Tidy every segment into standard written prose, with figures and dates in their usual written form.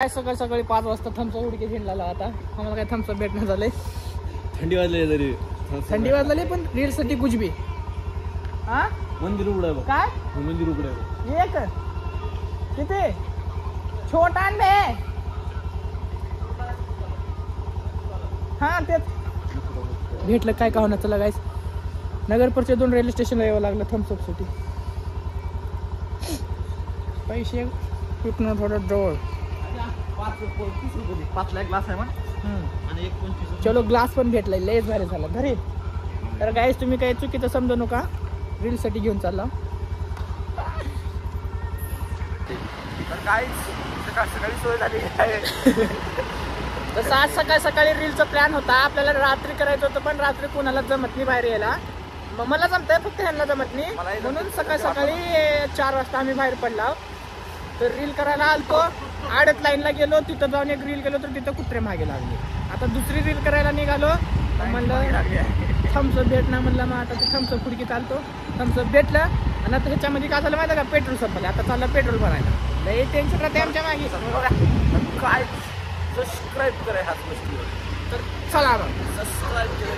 काय सकाळी सकाळी 5 वाजता थम्सअप उडके हिंडला आता आम्हाला काय थम्सअप भेटणं झालंय. थंडी वाजली तरी थंडी वाजली पण रील साठी कुछ भी. हा मंदिर उघडाय काय मंदिर उघडाय एक किती छोटा आणले. हा तेच भेटलं काय का होणार. चला गाईस नगर परिषद 2 रेल्वे स्टेशनला यावं लागलं थम्सअप साठी. पैसे कुठनं थोडं जवळ 5 लाख ग्लास आहे आणि 1.25. चलो ग्लास पण भेटलाय लयच भारी झाला घरी. तर गाईस तुम्ही काही चुकीचं समजू नका रील साठी घेऊन चालला. तर काहीच सकाळी सोय झाली आहे. तसं आज सकाळी रीलचा प्लॅन होता आपल्याला रात्री करायचं होतं पण रात्री कोणाला जमत नाही बाहेर यायला. मला जमतंय फक्त ह्यांना जमत नाही म्हणून सकाळी 4 वाजता आम्ही बाहेर पडलो. तर रील करायला आलतो आडत लाईनला गेलो तिथं जाऊन एक रील गेलो तर तिथं कुत्रे मागे लागले. आता दुसरी रील करायला निघालो म्हणलं थम्सअप भेटणार म्हणलं मग आता ते थम्सअप फुडकी चालतो. थम्सअप भेटलं आणि आता ह्याच्यामध्ये काय झालं माहिती का पेट्रोल संपलं. आता चाललं पेट्रोल भरायला लई टेन्शन राहते आमच्या मागे. काय सबस्क्राईब करा ह्याच गोष्टीवर. तर चला मग सबस्क्राईब केलं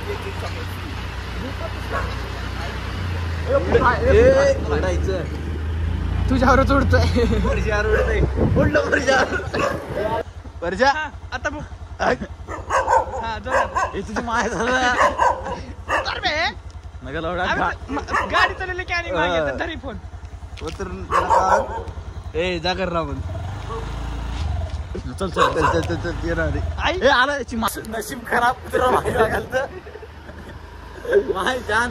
तुझ्यावरच उडतोय. वर्षा आता बघ तुझी माय झालं गाडी चालवली की आणि मागे तरी फोन ए जा कर ना पण चल चल चल चल चल येणार आला याची नशीब खराब कुत्रा मागे घालतं माय जान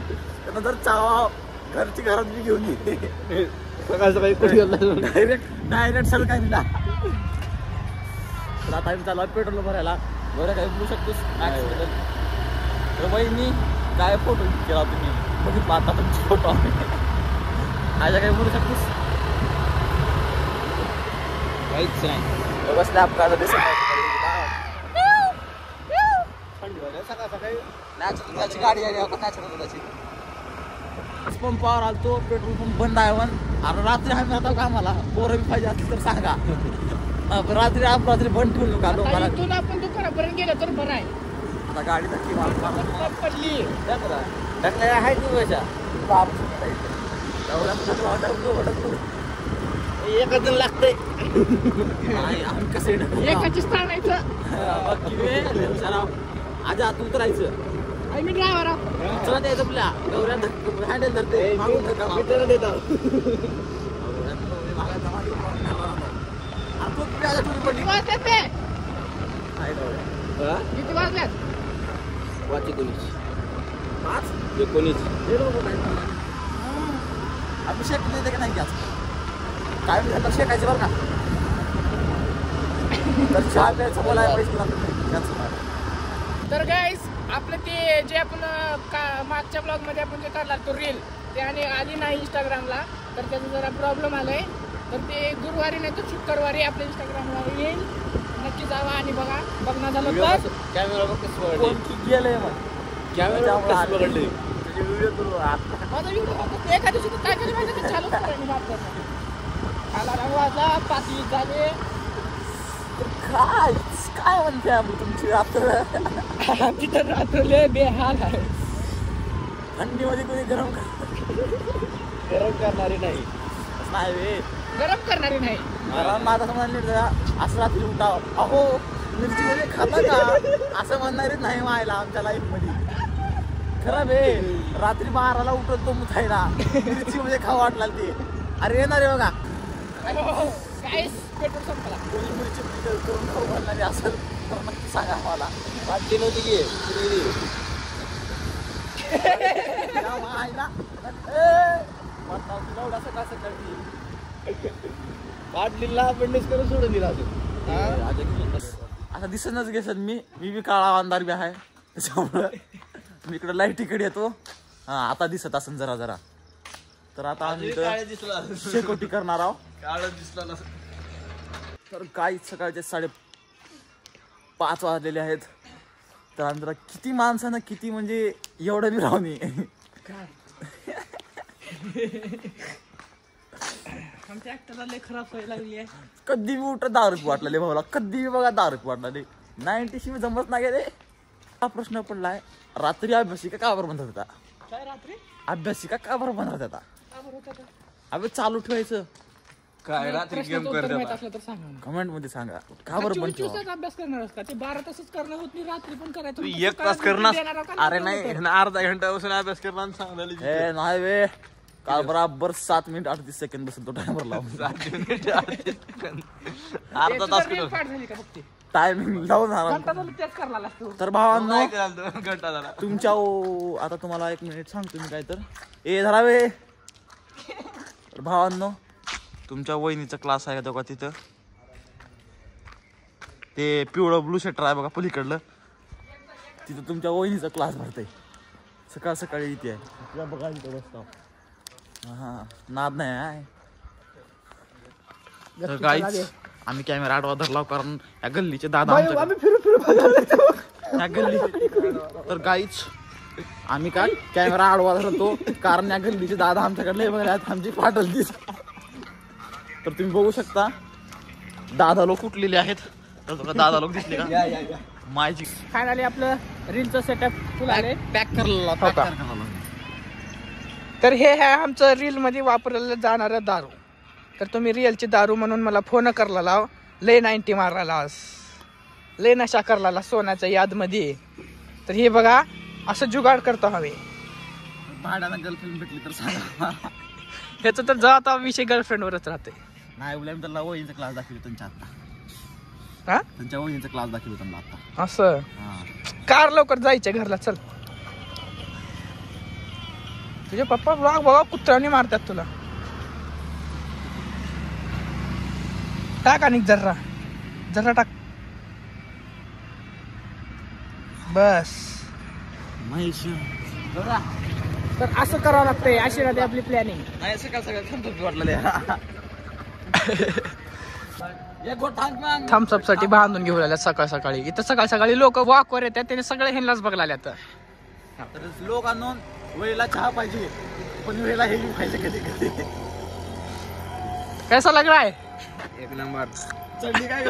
नंतर चावा घरची घरात मी घेऊन गेली. सकाळी कुठे डायरेक्ट सल काय दिला. तर आता आम्ही चालू पेट्रोल भरायला. बरं काय बोलू शकतोस तर बहिणी काय फोटो केला तुम्ही बघितला आता पण फोटो माझ्या काय बोलू शकतोस काहीच नाही. बसल्या अपघात दिसत सकाळी गाडी आली आता पंपावर आलतो पेट्रोल पंप बंद आहे पण अरे रात्री आम्ही आता कामाला पोरं बी पाहिजे असली तर सांगा. रात्री अपरात्री बंद ठेवून नका लोकांना. इथून आपण दुकानापर्यंत गेलो तर बरं आहे. आता गाडी नक्की पडली ढकल्या आहे तू कशा एकच जण लागतंय आम्ही कसे एकाची स्थानायचं आज आत उतरायचं. मी ड्रायव्हर चला द्यायचं आपल्या गौऱ्या हँडल धरते किती वाजल्यात 5:19 अभिषेक देते का नाही गॅस काय मी शेकायचं बरं का. तर चहा प्यायचं बोलायला पैसे. तर गाईस आपलं ते जे आपण मागच्या ब्लॉग मध्ये आपण जे काढला तो रील ते आणि आली नाही इंस्टाग्रामला तर त्याचा जरा प्रॉब्लेम आलाय. तर ते गुरुवारी नाही तर शुक्रवारी आपल्या इंस्टाग्रामला येईल. नक्की जावा आणि बघा. बघणं झालं तर कॅमेरा गेलंय मग कॅमेरा पकडले व्हिडिओ करू. माझा व्हिडिओ एका दिवशी काय केलं माहिती ते चालू करा वाजला 5 झाले. काय काय म्हणते आम्ही तुमची रात्र तिथं रात्र लय बेहाल आहे. थंडीमध्ये कोणी गरम करणारी नाही नाही गरम करणारी नाही. माझा समजा असं रात्री उठाव अहो मिरची मध्ये खाता का असं म्हणणारी नाही व्हायला आमच्या लाईफ मध्ये. खरं आहे रात्री 12ला उठतो मुथायला मिरची मध्ये खाऊ वाटला ते. अरे येणार आहे बघा काय पेट्रोल संपला कोणी मिरची करून खाऊ घालणारी असेल तर नक्की सांगा मला. वाटली नव्हती की सकाळ सकाळी पाटलीला बंडेज करून सोडून दिला आता दिसतच घेसत मी बी काळा अंधार बी आहे त्याच्यामुळं मी इकडं लाईटीकडे येतो. हा आता दिसत असेल जरा जरा. तर आता आम्ही शेकोटी करणार आहोत. काळ दिसला तर काही सकाळचे 5:30 वाजलेले आहेत. तर आम्ही जरा किती माणसानं किती म्हणजे एवढं बी राहू नये आमच्या ऍक्टरला लय खराब सवय लागली आहे. कधी बी उठ दारू वाटला भाऊला, कधी बी बघा दारू वाटला 90शी मी जमत नाही रे. हा प्रश्न पडलाय, रात्री अभ्यासिका का बरं बंद होता? काय रात्री अभ्यासिका का बरं बंद होता? का बरं होतं? अबे चालू ठेवायचं. काय रात्री गेम करत असलं तर सांगा ना. कमेंट मध्ये सांगा का बरं बंद 24 ठेवा? तास अभ्यास करणार का? ते 12 तासच करणं होत नाही, रात्री पण करायचं. तू 1 तास करणार? अरे नाही अर्धा घंटा बसून अभ्यास करणार सांगलेली. ए नाही वे, काल बराबर 7 मिनिट 38 सेकंड बसून तो टाइमर लावून अर्धा तास झाली का फक्त टायमिंग लावून आला. घंटा झालं तेच करणार असतो. तर भावांनो, घंटा झाला. तुमच्या आता तुम्हाला 1 मिनिट सांगतो मी काय तर. ए धरावे भावांनो, तुमच्या वहिनीचा क्लास आहे का तिथं? ते पिवळं ब्लू शर्टर आहे बघा पलीकडलं, तिथं तुमच्या वहिनीचा क्लास भरतय. सकाळ सकाळी इथे आहे बघा, इथं बसतो. हा नाद नाही आहे. तर गाईच आम्ही कॅमेरा आडवा धरला कारण या गल्लीचे दादा या गल्ली. तर गाईच आम्ही काय कॅमेरा आडवा धरतो कारण या गल्लीचे दादा आमच्याकडे बघा आमची पाटल दिस. तर तुम्ही बघू शकता दादा लोक कुठलेले आहेत. तर दादा लोक दिसले का? माझी फायनली आपलं रीलचं सेटअप फुल आले. पॅक करायला हो का? तर हे आहे आमचं रील मध्ये वापरलेलं जाणारं दारू. तर तुम्ही रिअलची दारू म्हणून मला फोन करला लाव, लय 90 मारायला, लय नशा करला सोन्याच्या याद मध्ये. तर हे बघा असं जुगाड करतो हवे. भाड्यानं गर्लफ्रेंड भेटली तर सांगा. ह्याचं तर जा आता विषय गर्लफ्रेंड वरच राहते. नाही उलट त्याला वहिनीचा क्लास दाखवतो त्यांच्या आता. हा त्यांच्या वहिनीचा क्लास दाखवतो त्यांना आता. असं हा कार लवकर जायचं घरला. चल तुझे पप्पा ब्लॉग बघा कुत्र्याने मारतात तुला. टाक आणि जर्रा जर्रा टाक बस. महेश तर असं करावं लागतंय, अशी राहते आपली प्लॅनिंग. नाही सकाळ सकाळ थंड वाटलं. थम्सअप साठी बांधून घेऊन आल्या सकाळ सकाळी. इथं सकाळ सकाळी लोक वॉकवर येतात, त्याने सगळे ह्यांनाच बघला आल्या. तर लोकांना वेळेला चहा पाहिजे पण वेळेला हे पाहिजे कधी कधी. कैसा लग रहा है? 1 नंबर. चढली काय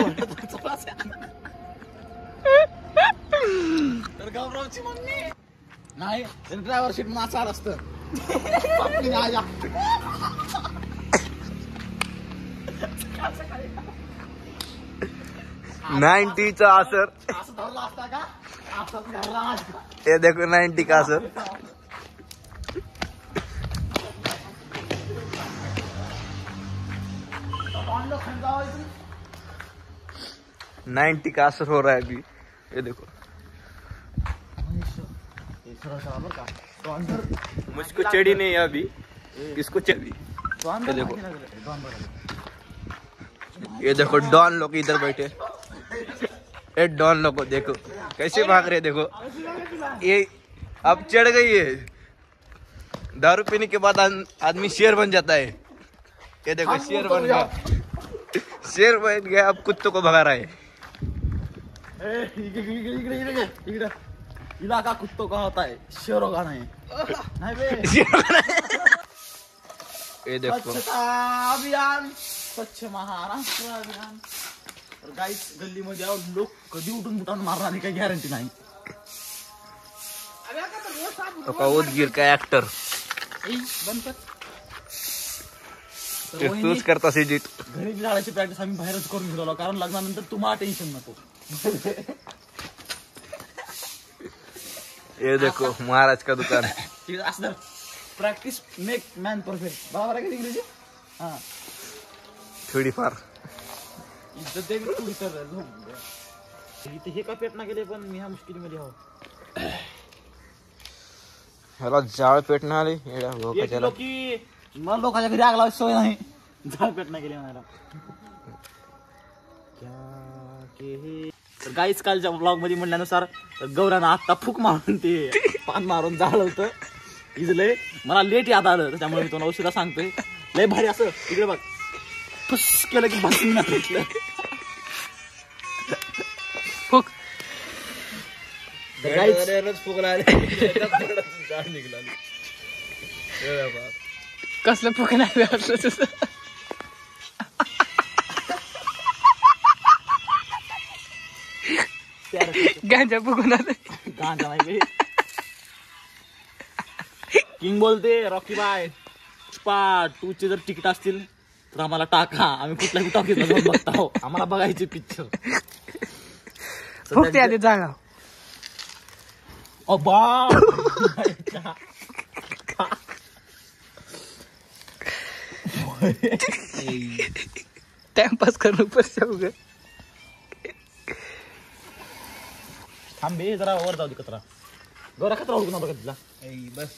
तर गौरवची मम्मी नाही ड्रायव्हर सीट मासार असतं. 90चा असर. असं धरला असता का? असंच धरला. ये देखो 90 का असर. $90 का असर हो रहा है अभी. ये देखो मुझको चढ़ी नहीं है अभी, किसको चढ़ी? ये देखो ये देखो डॉन लोग इधर बैठे. ये डॉन लोग को देखो कैसे भाग रहे. देखो ये अब चढ़ गई है. दारू पीने के बाद आदमी शेर बन जाता है. ये देखो शेर बन गया. शेर बन गया, अब कुत्तों को भगा रहा है. इकडे इलाका कुत्तों का होता है, शेरों का नहीं. नहीं बे. ये देखो स्वच्छता अभियान, स्वच्छ महाराष्ट्र अभियान. तर गाईच गल्लीमध्ये लोक कधी उठून उठून मारणार काही गॅरंटी नाही. तो का उदगीर का एक्टर तूच करता एडिट. घरी जाण्याची प्रॅक्टिस आम्ही बाहेरच करून गेलो कारण लग्नानंतर तुम्हाला टेन्शन नको. ये देखो महाराज का दुकान. असं प्रॅक्टिस मेक मॅन परफेक्ट. बरोबर आहे का इंग्रजी? हा थोडी फार इज्जत दे थोडी तर. इथे हे का पेटना गेले पण मी ह्या मुश्किलीमध्ये आहो. ह्याला जाळ पेटणं आली. मला लोकांच्या घरी आग लावायची सवय नाही. झाड पेटना गेले मला. तर गाईच कालच्या ब्लॉग मध्ये म्हणल्यानुसार गौरानं आत्ता फूक मारून ते पान मारून जाळलं होतं. इजलंय मला लेट याद आलं त्यामुळे मी तुम्हाला उशिरा सांगतोय. लय भारी असं इकडे बघ फुस केलं की भासून ना भेटलं. फुक कसलं फुक नाही असलं तुझं. गांजा बघून गांजा नाही किंग बोलते रॉकी बाय पुष्पा 2 चे जर तिकीट असतील तर आम्हाला टाका, आम्ही कुठल्याही टॉकीजला जाऊन बघतो, आम्हाला बघायचे पिक्चर. फक्त आधी जागा टाइमपास करणं पडतं. थांबे जरा वर जाऊ दे कचरा, गौरा कचरा होतो ना बघा तिला बस.